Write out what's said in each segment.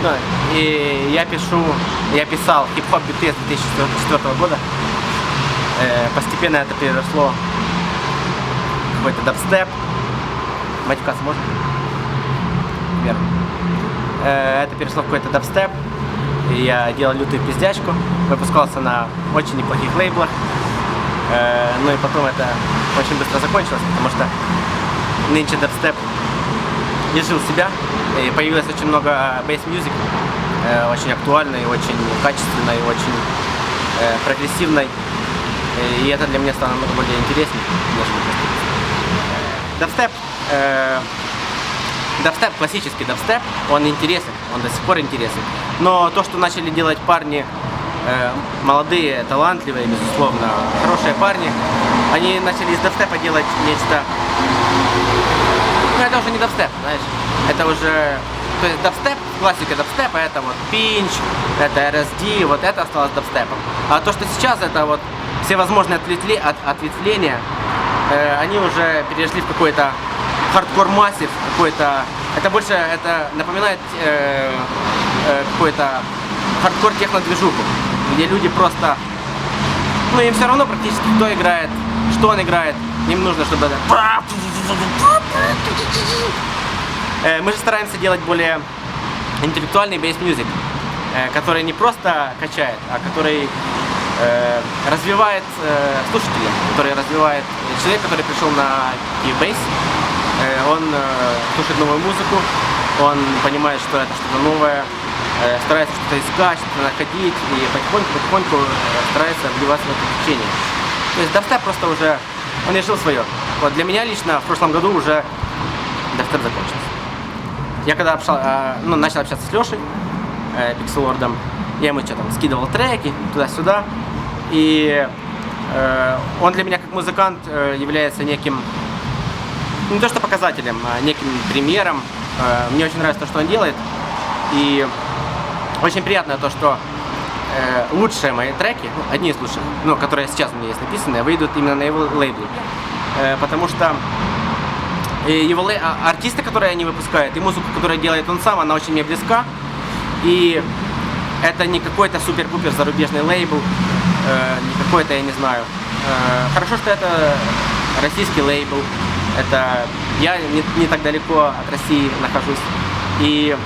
Ну, и я писал хип-хоп биты с 2004 года. Постепенно это переросло в какой-то дабстеп. Матюкаться можно? Верно. Это переросло в какой-то дабстеп. И я делал лютую пиздячку. Выпускался на очень неплохих лейблах. Ну и потом это очень быстро закончилось, потому что нынче дабстеп изжил себя. И появилось очень много бейс-мьюзик, очень актуальной, очень качественной, очень прогрессивной. И это для меня стало намного более интереснее, нежели дабстеп. Дабстеп, классический дабстеп, он интересен, он до сих пор интересен. Но то, что начали делать парни, молодые, талантливые, безусловно, хорошие парни, они начали из дабстепа делать нечто. Ну, это уже не дабстеп, знаешь, это уже, то есть дабстеп, классика дабстепа, это вот пинч, это RSD, вот это осталось дабстепом. А то, что сейчас, это вот все возможные ответвления, они уже перешли в какой-то хардкор-массив, какой-то, это больше, это напоминает какой-то хардкор-техно-движуху, где люди просто, ну им все равно практически кто играет, что он играет, им нужно, чтобы это... Мы же стараемся делать более интеллектуальный бейс-мьюзик, который не просто качает, а который развивает слушателя, который развивает человек, который пришел на Keybase, он слушает новую музыку, он понимает, что это что-то новое, старается что-то искать, что-то находить и потихоньку старается вливаться в это течение. То есть дабстеп просто уже, он решил свое. Вот для меня лично в прошлом году уже дабстеп закончился. Я когда начал общаться с Лешей, Пикселордом, я ему что там скидывал треки туда-сюда, и он для меня как музыкант является неким, не то что показателем, а неким примером. Мне очень нравится то, что он делает, и очень приятно то, что лучшие мои треки, одни из лучших, ну, которые сейчас у меня есть написаны, выйдут именно на его лейбле, потому что его артисты, которые они выпускают, и музыку, которую делает он сам, она очень мне близка, и это не какой-то супер-пупер зарубежный лейбл, не какой-то, я не знаю. Хорошо, что это российский лейбл, это я не так далеко от России нахожусь, и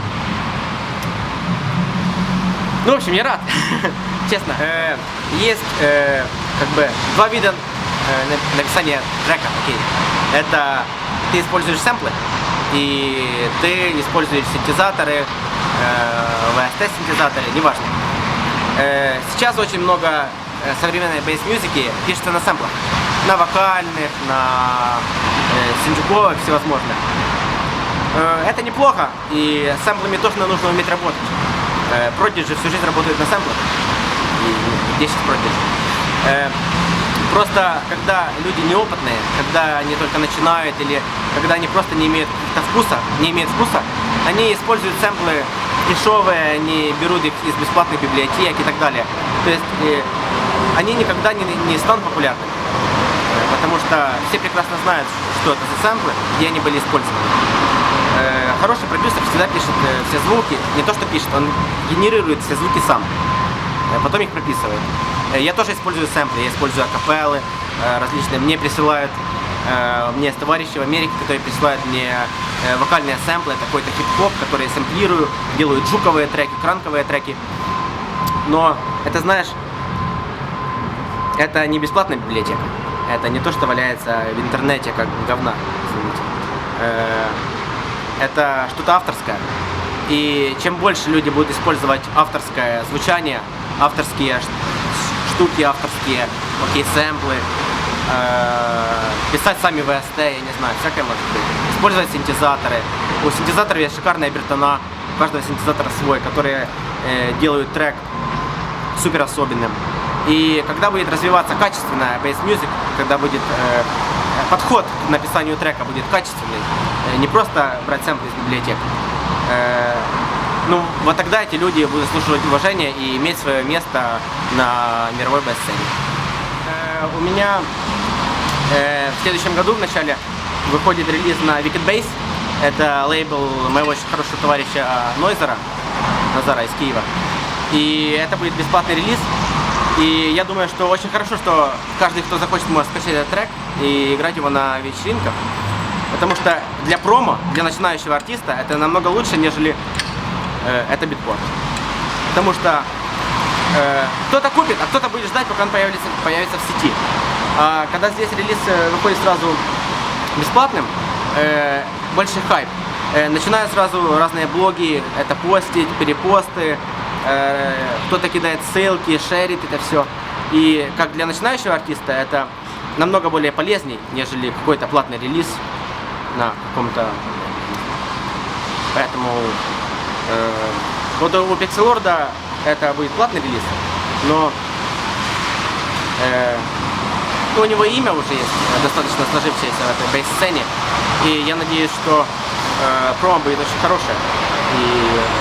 ну, в общем, я рад, честно. Есть как бы два вида написания трека, окей. Это ты используешь сэмплы, и ты используешь синтезаторы, VST-синтезаторы, неважно. Сейчас очень много современной бейс-мьюзики пишется на сэмплах, на вокальных, на синджуковых, всевозможных. Это неплохо, и с сэмплами тоже нужно уметь работать. Продиджи всю жизнь работают на сэмплах, и 10 продиджи. Просто когда люди неопытные, когда они только начинают, или когда они просто не имеют вкуса, они используют сэмплы дешевые, они берут их из бесплатных библиотек и так далее. То есть они никогда не станут популярными, потому что все прекрасно знают, что это за сэмплы, где они были использованы. Хороший продюсер всегда пишет все звуки, не то что пишет, он генерирует все звуки сам, потом их прописывает. Я тоже использую сэмплы, я использую акапеллы различные, мне присылают, у меня есть товарищи в Америке, которые присылают мне вокальные сэмплы, это какой-то хип-хоп, который я сэмплирую, делаю джуковые треки, кранковые треки, но это, знаешь, это не бесплатная библиотека, это не то, что валяется в интернете как говна, извините. Это что-то авторское. И чем больше люди будут использовать авторское звучание, авторские штуки, авторские сэмплы, писать сами VST, я не знаю, всякое может быть. Использовать синтезаторы. У синтезаторов есть шикарные обертона, у каждого синтезатора свой, которые делают трек супер особенным. И когда будет развиваться качественная бейс-мьюзик, когда будет подход к написанию трека будет качественный, не просто брать сэмплы из библиотек, ну вот тогда эти люди будут заслуживать уважения и иметь свое место на мировой бейс-сцене. У меня в следующем году в начале выходит релиз на Wicked Bass. Это лейбл моего очень хорошего товарища Нойзера. Назара из Киева. И это будет бесплатный релиз. И я думаю, что очень хорошо, что каждый, кто захочет, может скачать этот трек и играть его на вечеринках. Потому что для промо, для начинающего артиста, это намного лучше, нежели это битпорт. Потому что кто-то купит, а кто-то будет ждать, пока он появится в сети. А когда здесь релиз выходит сразу бесплатным, больше хайп. Начинают сразу разные блоги это постить, перепосты, кто-то кидает ссылки, шерит это все. И как для начинающего артиста это намного более полезней, нежели какой-то платный релиз на каком-то. Поэтому вот у Pixelord это будет платный релиз, но у него имя уже есть, достаточно сложившееся в этой бейс-сцене. И я надеюсь, что промо будет очень хорошее. И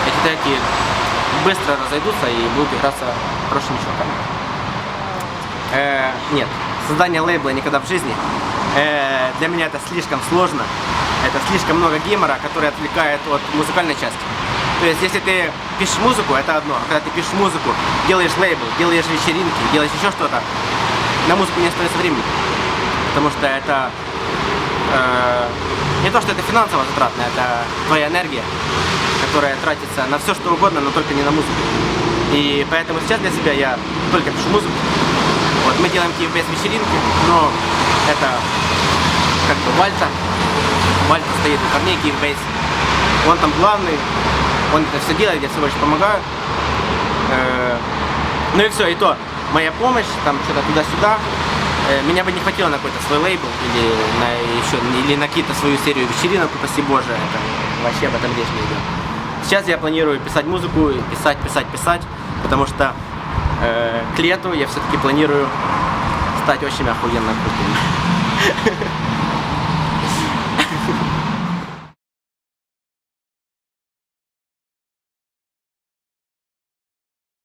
эти треки быстро разойдутся и будут играться хорошими чуваками. Нет, создание лейбла никогда в жизни. Для меня это слишком сложно. Это слишком много геймера, который отвлекает от музыкальной части. То есть, если ты пишешь музыку, это одно. А когда ты пишешь музыку, делаешь лейбл, делаешь вечеринки, делаешь еще что-то, на музыку не остается времени. Потому что это не то, что это финансово затратно, это твоя энергия, которая тратится на все, что угодно, но только не на музыку. И поэтому сейчас для себя я только пишу музыку. Вот, мы делаем Киев Бейс вечеринки, но это как бы Вальта. Вальта стоит у корней Киев Бейс. Он там главный, он это все делает, я всего лишь помогаю. Ну и все, и то, моя помощь, там что-то туда-сюда. Меня бы не хватило на какой-то свой лейбл или на какие-то свою серию вечеринок, упаси Боже, это вообще об этом речь не идет. Сейчас я планирую писать музыку, писать, потому что к лету я все-таки планирую стать очень охуенно крутым.